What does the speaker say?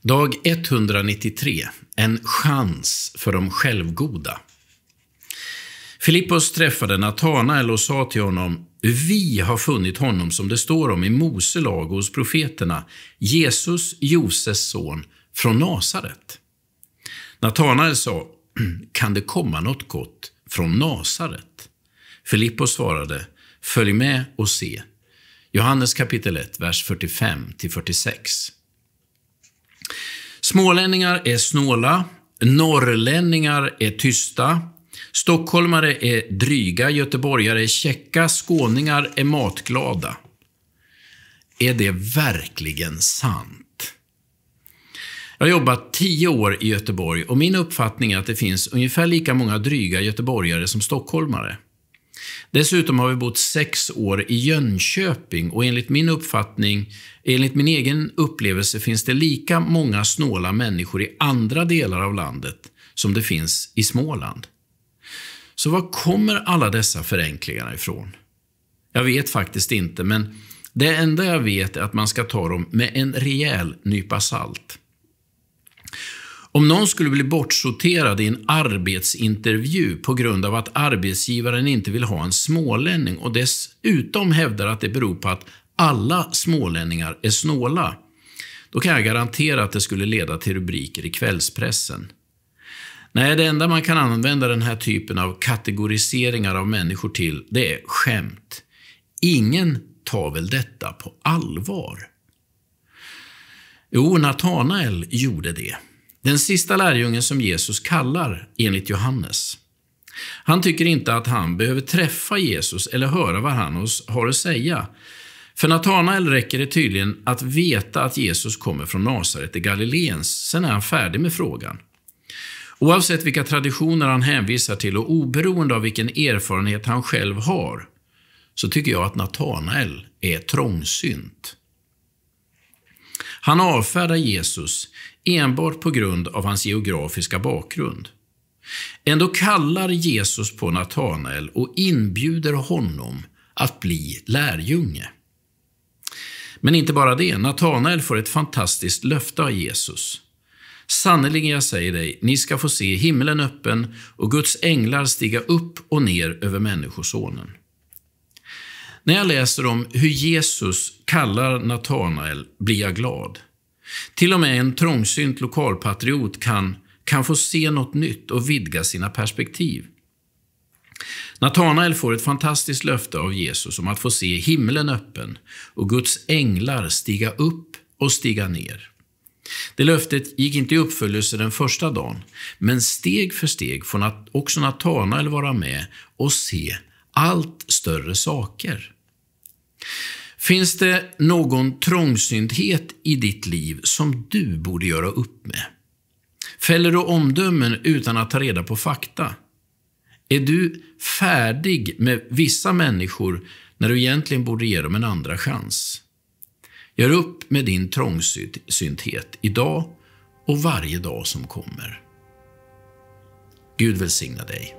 Dag 193. En chans för de självgoda. Filippos träffade Natanael och sa till honom: Vi har funnit honom som det står om i Mose lag hos profeterna, Jesus, Josefs son, från Nasaret. Natanael sa: Kan det komma något gott från Nasaret? Filippos svarade: Följ med och se. Johannes kapitel 1, vers 45-46. Smålänningar är snåla, norrlänningar är tysta, stockholmare är dryga, göteborgare är käcka, skåningar är matglada. Är det verkligen sant? Jag har jobbat 10 år i Göteborg och min uppfattning är att det finns ungefär lika många dryga göteborgare som stockholmare. Dessutom har vi bott 6 år i Jönköping och enligt min egen upplevelse finns det lika många snåla människor i andra delar av landet som det finns i Småland. Så var kommer alla dessa förenklingar ifrån? Jag vet faktiskt inte, men det enda jag vet är att man ska ta dem med en rejäl nypa salt. Om någon skulle bli bortsorterad i en arbetsintervju på grund av att arbetsgivaren inte vill ha en smålänning och dessutom hävdar att det beror på att alla smålänningar är snåla, då kan jag garantera att det skulle leda till rubriker i kvällspressen. Nej, det enda man kan använda den här typen av kategoriseringar av människor till, det är skämt. Ingen tar väl detta på allvar? Jo, Natanael gjorde det. Den sista lärjungen som Jesus kallar enligt Johannes. Han tycker inte att han behöver träffa Jesus eller höra vad han har att säga. För Natanael räcker det tydligen att veta att Jesus kommer från Nasaret i Galileens. Sen är han färdig med frågan. Oavsett vilka traditioner han hänvisar till och oberoende av vilken erfarenhet han själv har, så tycker jag att Natanael är trångsynt. Han avfärdar Jesus enbart på grund av hans geografiska bakgrund. Ändå kallar Jesus på Natanael och inbjuder honom att bli lärjunge. Men inte bara det, Natanael får ett fantastiskt löfte av Jesus. Sannoliken jag säger dig, ni ska få se himlen öppen och Guds änglar stiga upp och ner över människosonen. När jag läser om hur Jesus kallar Natanael blir jag glad. Till och med en trångsynt lokalpatriot kan få se något nytt och vidga sina perspektiv. Natanael får ett fantastiskt löfte av Jesus om att få se himlen öppen och Guds änglar stiga upp och stiga ner. Det löftet gick inte i uppfyllelse den första dagen, men steg för steg får också Natanael vara med och se allt större saker. Finns det någon trångsynthet i ditt liv som du borde göra upp med? Fäller du omdömen utan att ta reda på fakta? Är du färdig med vissa människor när du egentligen borde ge dem en andra chans? Gör upp med din trångsynthet idag och varje dag som kommer. Gud välsigna dig.